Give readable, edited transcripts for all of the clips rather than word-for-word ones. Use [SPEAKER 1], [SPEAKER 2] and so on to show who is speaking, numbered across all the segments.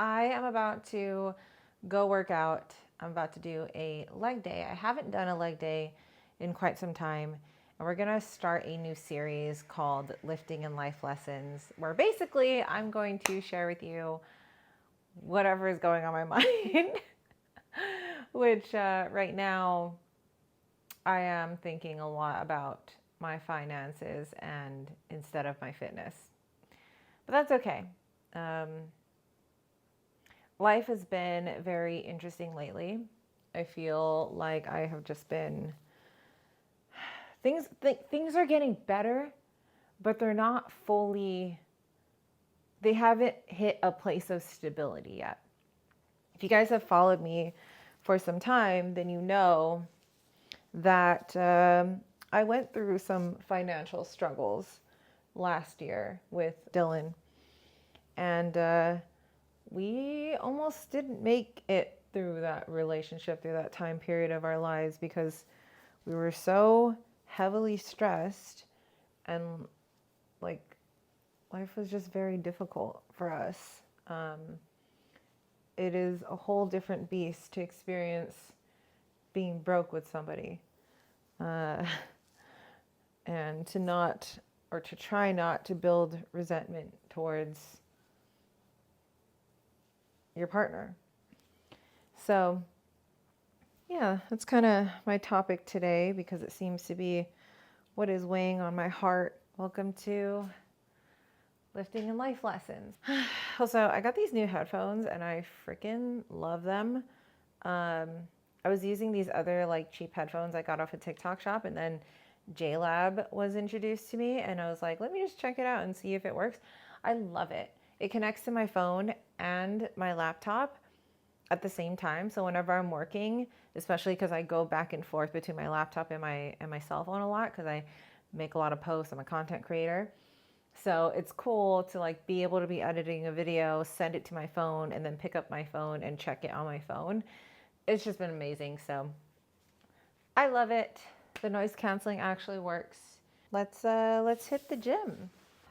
[SPEAKER 1] I am about to go work out. I'm about to do a leg day. I haven't done a leg day in quite some time. And we're gonna start a new series called Lifting and Life Lessons, where basically I'm going to share with you whatever is going on my mind, which right now I am thinking a lot about my finances and instead of my fitness. But that's okay. Life has been very interesting lately. I feel like I have just been things are getting better, but they're not fully, they haven't hit a place of stability yet. If you guys have followed me for some time, then you know that I went through some financial struggles last year with Dylan, and we almost didn't make it through that relationship, through that time period of our lives, because we were so heavily stressed, and like life was just very difficult for us. It is a whole different beast to experience being broke with somebody, and to not, or to try not to build resentment towards your partner. So yeah, that's kind of my topic today, because it seems to be what is weighing on my heart. Welcome to Lifting and Life Lessons. Also, I got these new headphones and I freaking love them. I was using these other like cheap headphones I got off a TikTok shop, and then JLab was introduced to me, and I was like, let me just check it out and see if it works. I love it. It connects to my phone and my laptop at the same time. So whenever I'm working, especially because I go back and forth between my laptop and my cell phone a lot, because I make a lot of posts, I'm a content creator. So it's cool to like be able to be editing a video, send it to my phone, and then pick up my phone and check it on my phone. It's just been amazing. So I love it. The noise canceling actually works. Let's hit the gym.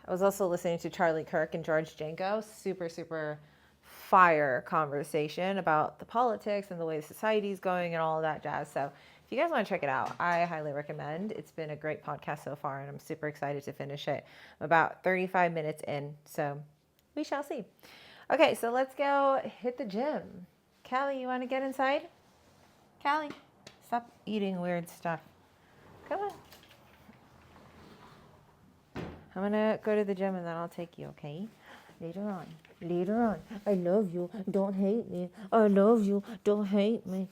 [SPEAKER 1] I was also listening to Charlie Kirk and George Janko. Super fire conversation about the politics and the way society's going and all of that jazz. So if you guys want to check it out, I highly recommend. It's been a great podcast so far, and I'm super excited to finish it. I'm about 35 minutes in, so we shall see. Okay, so let's go hit the gym. Callie, you want to get inside? Callie, stop eating weird stuff. Come on. I'm going to go to the gym and then I'll take you, okay? Later on. I love you. Don't hate me. I love you. Don't hate me.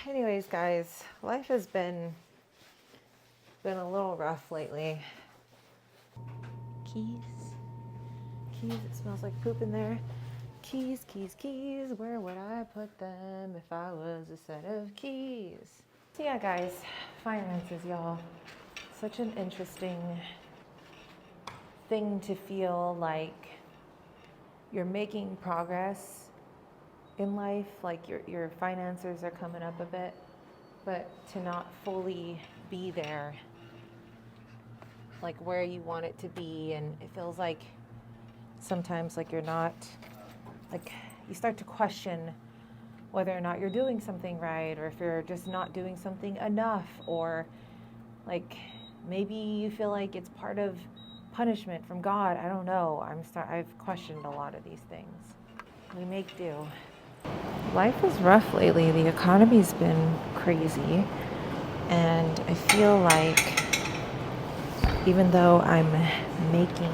[SPEAKER 1] Anyways, guys, life has been a little rough lately. Keys. It smells like poop in there. Keys. Where would I put them if I was a set of keys? So yeah, guys, finances, y'all. Such an interesting thing to feel like you're making progress in life, like your finances are coming up a bit, but to not fully be there, like where you want it to be. And it feels like sometimes like you're not, like you start to question whether or not you're doing something right, or if you're just not doing something enough, or like maybe you feel like it's part of punishment from God. I don't know. I've questioned a lot of these things. We make do. Life is rough lately. The economy's been crazy, and I feel like even though I'm making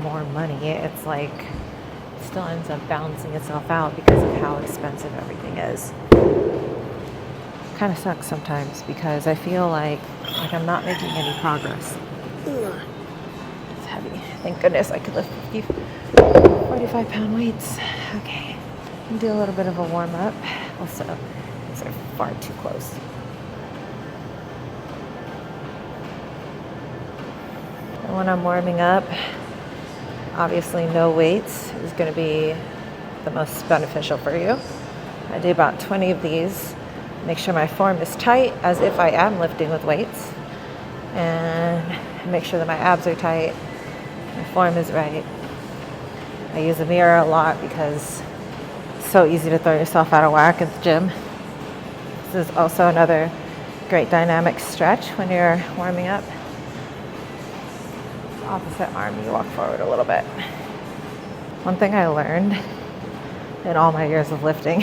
[SPEAKER 1] more money, it's like it still ends up balancing itself out because of how expensive everything is. Kind of sucks sometimes, because I feel like I'm not making any progress. It's heavy. Thank goodness I could lift 45-pound weights. Okay, I'll do a little bit of a warm up. Also, these are far too close. And when I'm warming up, obviously no weights is going to be the most beneficial for you. I do about 20 of these. Make sure my form is tight, as if I am lifting with weights, and make sure that my abs are tight, my form is right. I use a mirror a lot because it's so easy to throw yourself out of whack at the gym. This is also another great dynamic stretch when you're warming up. Opposite arm, you walk forward a little bit. One thing I learned in all my years of lifting,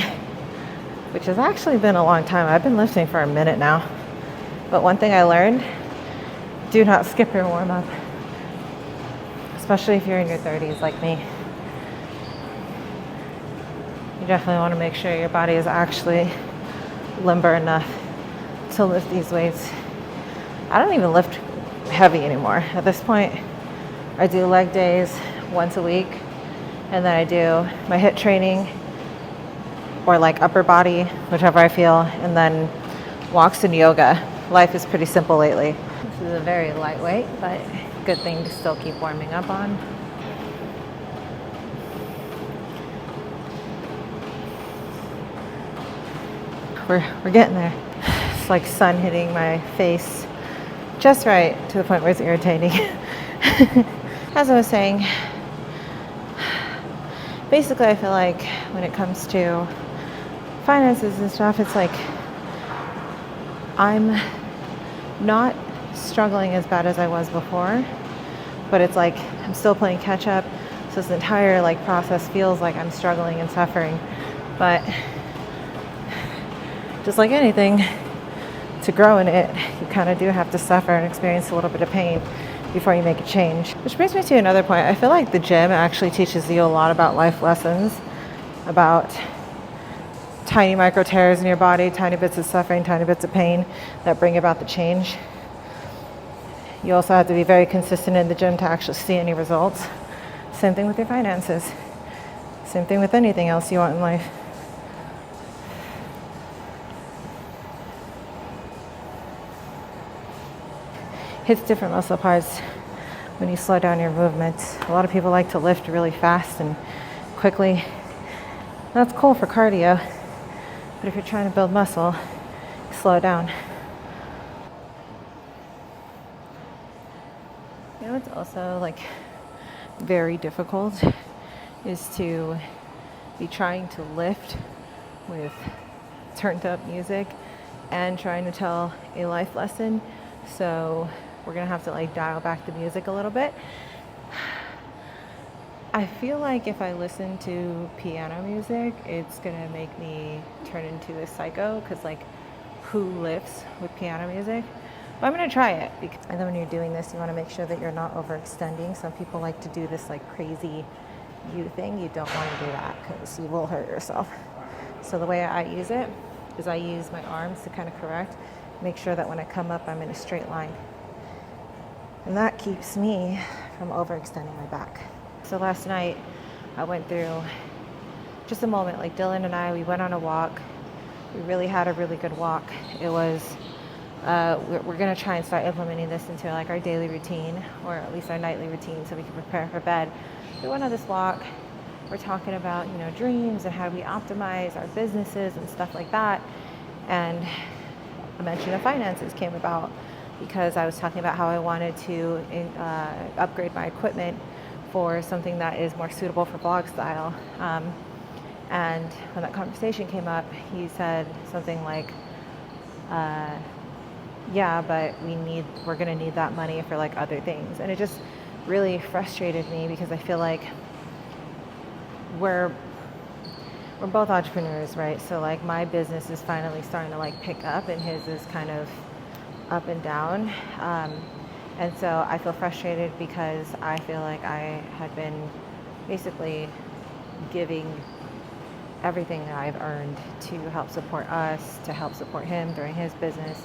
[SPEAKER 1] which has actually been a long time. I've been lifting for a minute now. But one thing I learned, do not skip your warm-up, especially if you're in your 30s like me. You definitely want to make sure your body is actually limber enough to lift these weights. I don't even lift heavy anymore. At this point, I do leg days once a week, and then I do my HIIT training or like upper body, whichever I feel, and then walks and yoga. Life is pretty simple lately. This is a very lightweight, but good thing to still keep warming up on. We're getting there. It's like sun hitting my face just right to the point where it's irritating. As I was saying, basically I feel like when it comes to finances and stuff, it's like I'm not struggling as bad as I was before, but it's like I'm still playing catch up. So this entire like process feels like I'm struggling and suffering. But just like anything, to grow in it, you kind of do have to suffer and experience a little bit of pain before you make a change. Which brings me to another point. I feel like the gym actually teaches you a lot about life lessons, about tiny micro tears in your body, tiny bits of suffering, tiny bits of pain that bring about the change. You also have to be very consistent in the gym to actually see any results. Same thing with your finances. Same thing with anything else you want in life. Hits different muscle parts when you slow down your movements. A lot of people like to lift really fast and quickly. That's cool for cardio, but if you're trying to build muscle, slow down. You know what's also like very difficult is to be trying to lift with turned up music and trying to tell a life lesson. So we're gonna have to like dial back the music a little bit. I feel like if I listen to piano music, it's gonna make me turn into a psycho, because like who lifts with piano music? But I'm gonna try it. And then when you're doing this, you wanna make sure that you're not overextending. Some people like to do this like crazy U thing. You don't wanna do that because you will hurt yourself. So the way I use it is I use my arms to kind of correct, make sure that when I come up, I'm in a straight line. And that keeps me from overextending my back. So last night, I went through just a moment, like Dylan and I, we went on a walk. We really had a really good walk. It was, we're gonna try and start implementing this into like our daily routine, or at least our nightly routine, so we can prepare for bed. We went on this walk. We're talking about, you know, dreams and how we optimize our businesses and stuff like that. And a mention of finances came about because I was talking about how I wanted to upgrade my equipment for something that is more suitable for vlog style. And when that conversation came up, he said something like, yeah, but we're gonna need that money for like other things. And it just really frustrated me because I feel like we're both entrepreneurs, right? So like my business is finally starting to like pick up and his is kind of up and down. And so I feel frustrated because I feel like I had been basically giving everything that I've earned to help support us, to help support him during his business.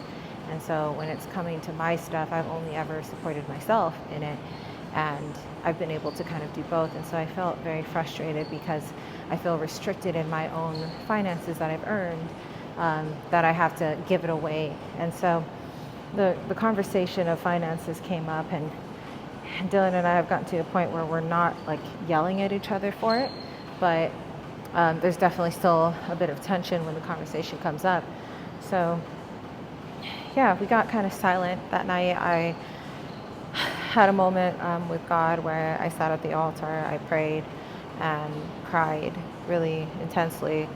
[SPEAKER 1] And so when it's coming to my stuff, I've only ever supported myself in it. And I've been able to kind of do both. And so I felt very frustrated because I feel restricted in my own finances that I've earned, that I have to give it away. And so the conversation of finances came up, and Dylan and I have gotten to a point where we're not like yelling at each other for it, but there's definitely still a bit of tension when the conversation comes up. So yeah, we got kind of silent that night. had a moment with God where I sat at the altar, I prayed and cried really intensely,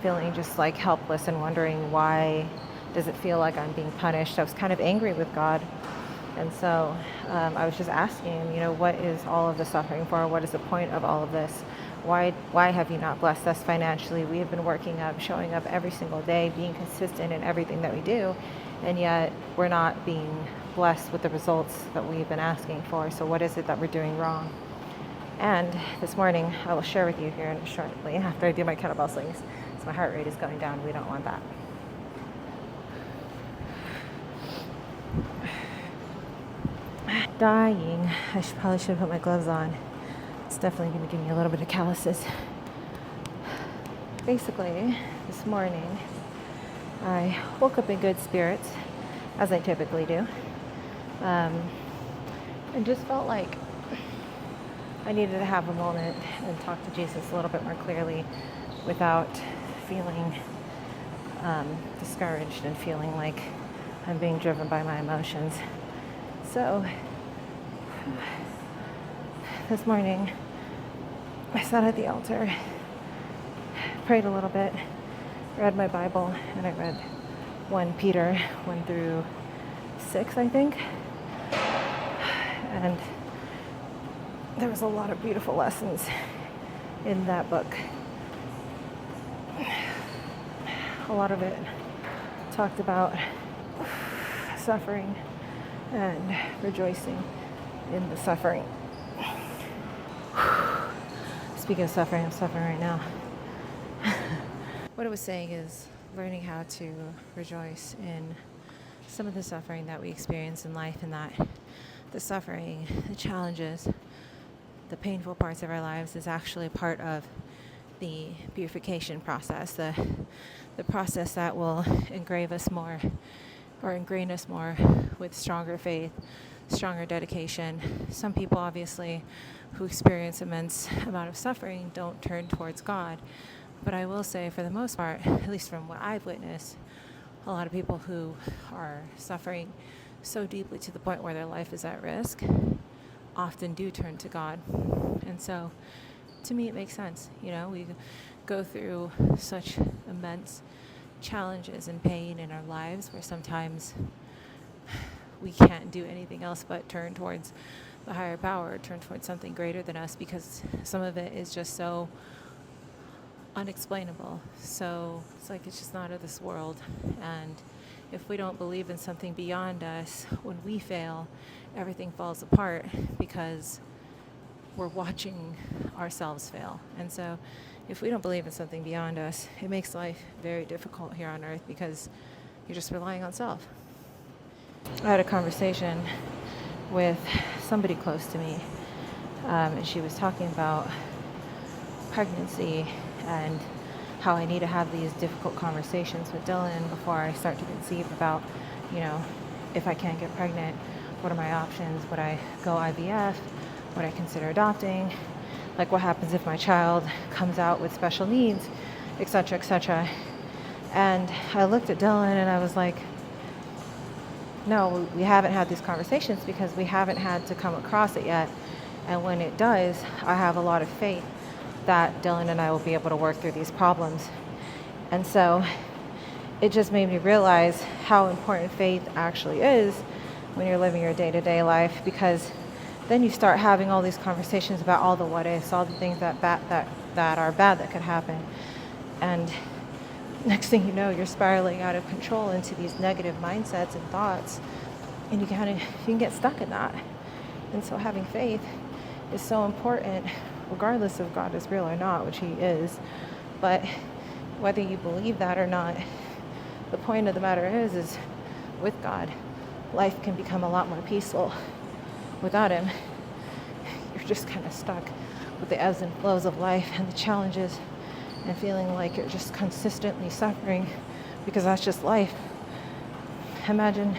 [SPEAKER 1] feeling just like helpless and wondering, why does it feel like I'm being punished? I was kind of angry with God. And so I was just asking him, what is all of the suffering for? What is the point of all of this? Why have you not blessed us financially? We have been working up, showing up every single day, being consistent in everything that we do, and yet we're not being blessed with the results that we've been asking for. So what is it that we're doing wrong? And this morning, I will share with you here shortly after I do my kettlebell slings. So my heart rate is going down. We don't want that. Dying. I probably should put my gloves on. It's definitely going to give me a little bit of calluses. Basically, this morning, I woke up in good spirits, as I typically do, and just felt like I needed to have a moment and talk to Jesus a little bit more clearly without feeling discouraged and feeling like I'm being driven by my emotions. So this morning, I sat at the altar, prayed a little bit, read my Bible, and I read 1 Peter 1 through 6, I think. And there was a lot of beautiful lessons in that book. A lot of it talked about suffering and rejoicing in the suffering. Speaking of suffering, I'm suffering right now. What I was saying is learning how to rejoice in some of the suffering that we experience in life, and that the suffering, the challenges, the painful parts of our lives is actually part of the purification process, the process that will engrave us more or ingrain us more with stronger faith, stronger dedication. Some people, obviously, who experience immense amount of suffering don't turn towards God. But I will say, for the most part, at least from what I've witnessed, a lot of people who are suffering so deeply to the point where their life is at risk often do turn to God. And so, to me, it makes sense. We go through such immense challenges and pain in our lives where sometimes we can't do anything else but turn towards the higher power, turn towards something greater than us, because some of it is just so unexplainable. So it's like it's just not of this world. And if we don't believe in something beyond us, when we fail, everything falls apart because we're watching ourselves fail. And so if we don't believe in something beyond us, it makes life very difficult here on earth because you're just relying on self. I had a conversation with somebody close to me, and she was talking about pregnancy and how I need to have these difficult conversations with Dylan before I start to conceive about, if I can't get pregnant, what are my options? Would I go IVF? Would I consider adopting? Like, what happens if my child comes out with special needs, et cetera, et cetera. And I looked at Dylan and I was like, no, we haven't had these conversations because we haven't had to come across it yet. And when it does, I have a lot of faith that Dylan and I will be able to work through these problems. And so it just made me realize how important faith actually is when you're living your day-to-day life, because then you start having all these conversations about all the what ifs, all the things that are bad that could happen. And next thing you know, you're spiraling out of control into these negative mindsets and thoughts, and you can get stuck in that. And so having faith is so important, regardless of God is real or not, which he is. But whether you believe that or not, the point of the matter is with God, life can become a lot more peaceful. Without him, you're just kind of stuck with the ebbs and flows of life and the challenges and feeling like you're just consistently suffering because that's just life. Imagine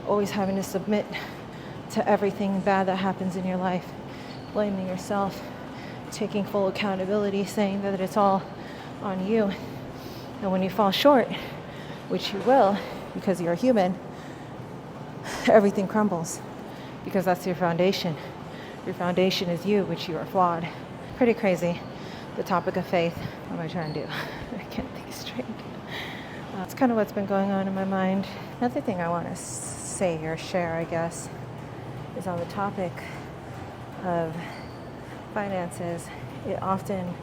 [SPEAKER 1] always having to submit to everything bad that happens in your life, blaming yourself, taking full accountability, saying that it's all on you. And when you fall short, which you will because you're human, everything crumbles because that's your foundation. Your foundation is you, which you are flawed. Pretty crazy. The topic of faith. What am I trying to do? I can't think straight. It's kind of what's been going on in my mind. Another thing I want to say or share, I guess, is on the topic of finances. It often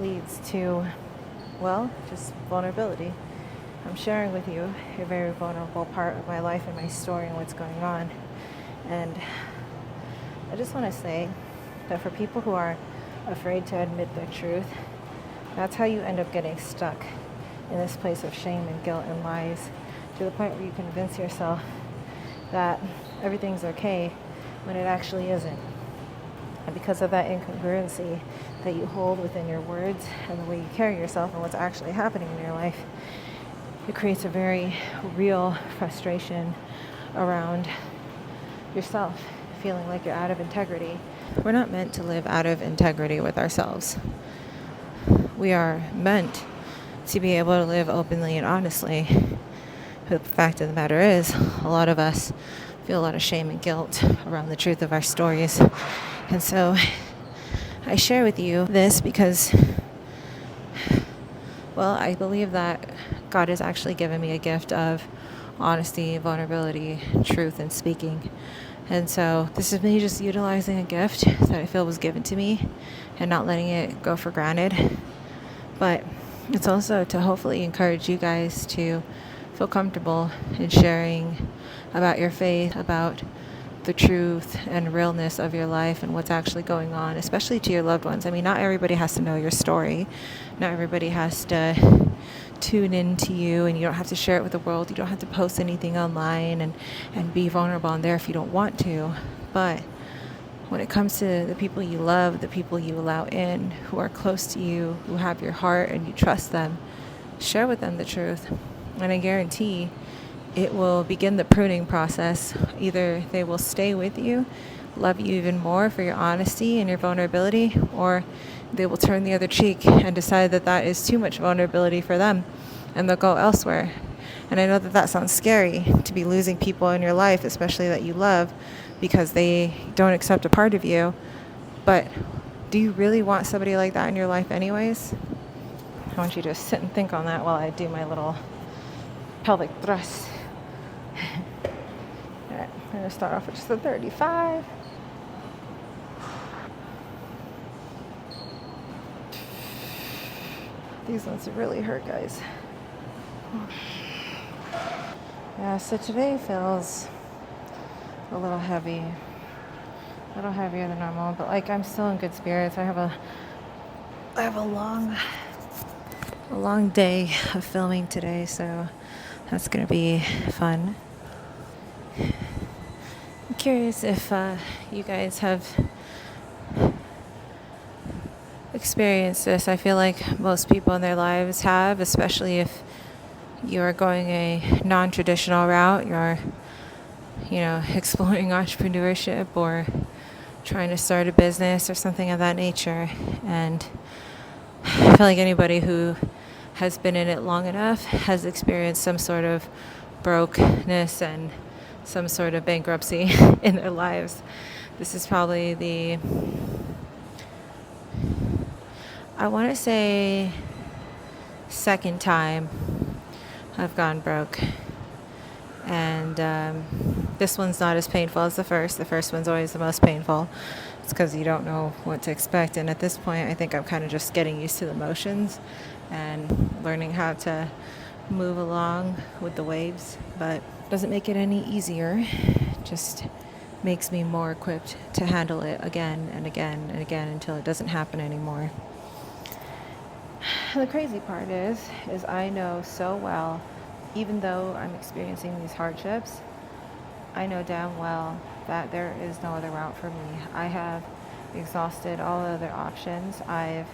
[SPEAKER 1] leads to, well, just vulnerability. I'm sharing with you a very vulnerable part of my life and my story and what's going on. And I just want to say that for people who are afraid to admit the truth, that's how you end up getting stuck in this place of shame and guilt and lies, to the point where you convince yourself that everything's okay when it actually isn't. And because of that incongruency that you hold within your words and the way you carry yourself and what's actually happening in your life, it creates a very real frustration around yourself, feeling like you're out of integrity. We're not meant to live out of integrity with ourselves. We are meant to be able to live openly and honestly. But the fact of the matter is, a lot of us feel a lot of shame and guilt around the truth of our stories. And so I share with you this because, well, I believe that God has actually given me a gift of honesty, vulnerability, truth, and speaking. And so this is me just utilizing a gift that I feel was given to me and not letting it go for granted. But it's also to hopefully encourage you guys to feel comfortable in sharing about your faith, about the truth and realness of your life and what's actually going on, especially to your loved ones. I mean, not everybody has to know your story. Not everybody has to tune in to you, and you don't have to share it with the world. You don't have to post anything online and be vulnerable on there if you don't want to. But when it comes to the people you love, the people you allow in, who are close to you, who have your heart and you trust them, share with them the truth. And I guarantee it will begin the pruning process. Either they will stay with you, love you even more for your honesty and your vulnerability, or they will turn the other cheek and decide that that is too much vulnerability for them, and they'll go elsewhere. And I know that that sounds scary, to be losing people in your life, especially that you love, because they don't accept a part of you. But do you really want somebody like that in your life anyways? I want you to sit and think on that while I do my little pelvic thrust. All right, I'm going to start off with just a 35. These ones really hurt, guys. Yeah, so today feels a little heavy, a little heavier than normal, but like I'm still in good spirits. I have a long day of filming today, so that's gonna be fun. I'm curious if you guys have experienced this. I feel like most people in their lives have, especially if you're going a non-traditional route. You're exploring entrepreneurship or trying to start a business or something of that nature. And I feel like anybody who has been in it long enough has experienced some sort of brokenness and some sort of bankruptcy in their lives. This is probably I want to say, second time I've gone broke. And this one's not as painful as the first. The first one's always the most painful. It's because you don't know what to expect. And at this point, I think I'm kind of just getting used to the motions and learning how to move along with the waves. But it doesn't make it any easier. It just makes me more equipped to handle it again and again and again until it doesn't happen anymore. And the crazy part is I know so well, even though I'm experiencing these hardships, I know damn well that there is no other route for me. I have exhausted all other options. I've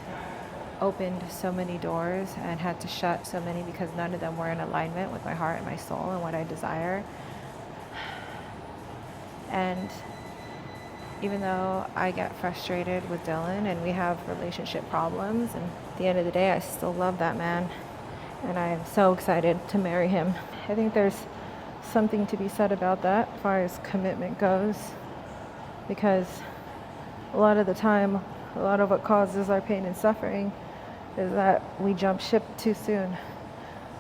[SPEAKER 1] opened so many doors and had to shut so many because none of them were in alignment with my heart and my soul and what I desire. And even though I get frustrated with Dylan and we have relationship problems, and at the end of the day, I still love that man. And I am so excited to marry him. I think there's something to be said about that as far as commitment goes. because a lot of the time, a lot of what causes our pain and suffering is that we jump ship too soon.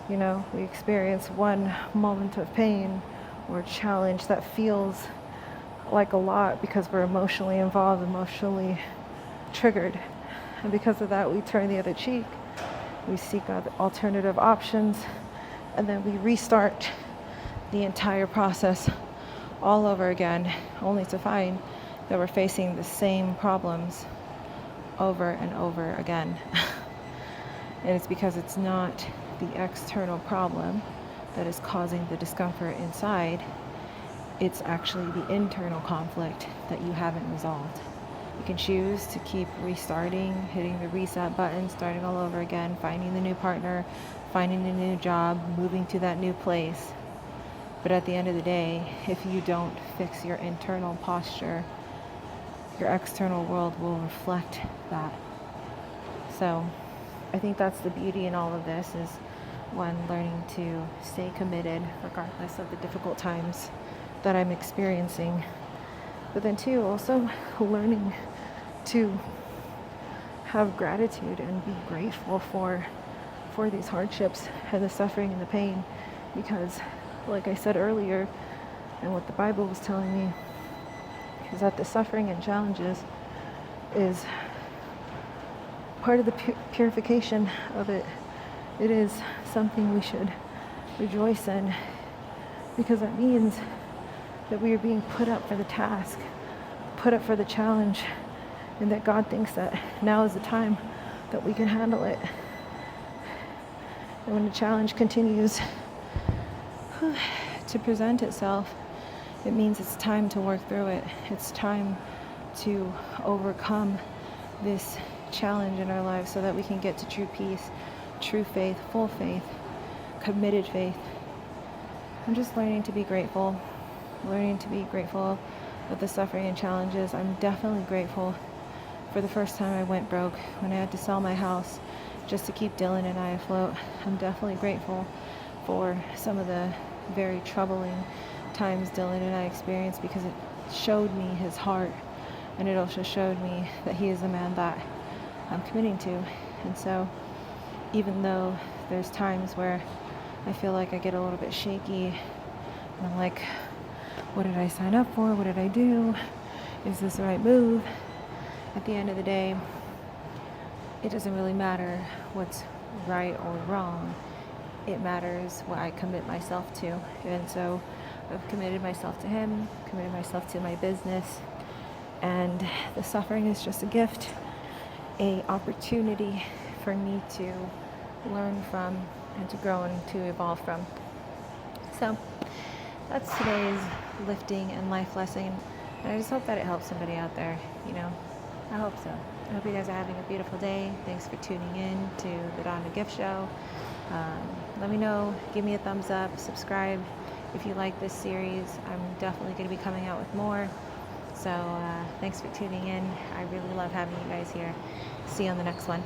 [SPEAKER 1] You know, we experience one moment of pain or challenge that feels like a lot because we're emotionally involved, emotionally triggered. And because of that, we turn the other cheek. We seek out alternative options, and then we restart the entire process all over again, only to find that we're facing the same problems over and over again. And it's because it's not the external problem that is causing the discomfort inside. It's actually the internal conflict that you haven't resolved. You can choose to keep restarting, hitting the reset button, starting all over again, finding the new partner, finding a new job, moving to that new place. But at the end of the day, if you don't fix your internal posture, your external world will reflect that. So I think that's the beauty in all of this, is one, learning to stay committed regardless of the difficult times that I'm experiencing. But then two, also learning to have gratitude and be grateful for these hardships and the suffering and the pain, because like I said earlier, and what the Bible was telling me, is that the suffering and challenges is part of the purification of it. It is something we should rejoice in, because that means that we are being put up for the task, put up for the challenge, and that God thinks that now is the time that we can handle it. And when the challenge continues to present itself, it means it's time to work through it. It's time to overcome this challenge in our lives so that we can get to true peace, true faith, full faith, committed faith. I'm just learning to be grateful, with the suffering and challenges. I'm definitely grateful for the first time I went broke, when I had to sell my house just to keep Dylan and I afloat. I'm definitely grateful for some of the very troubling times Dylan and I experienced, because it showed me his heart, and it also showed me that he is the man that I'm committing to. And so even though there's times where I feel like I get a little bit shaky, and I'm like, what did I sign up for? What did I do? Is this the right move? At the end of the day, it doesn't really matter what's right or wrong. It matters what I commit myself to. And so I've committed myself to him, committed myself to my business, and the suffering is just a gift, an opportunity for me to learn from and to grow and to evolve from. So that's today's lifting and life lesson, and I just hope that it helps somebody out there, you know. I hope so. I hope you guys are having a beautiful day. Thanks for tuning in to the Donna Gift Show. Let me know, give me a thumbs up, subscribe if you like this series. I'm definitely going to be coming out with more. So thanks for tuning in. I really love having you guys here. See you on the next one.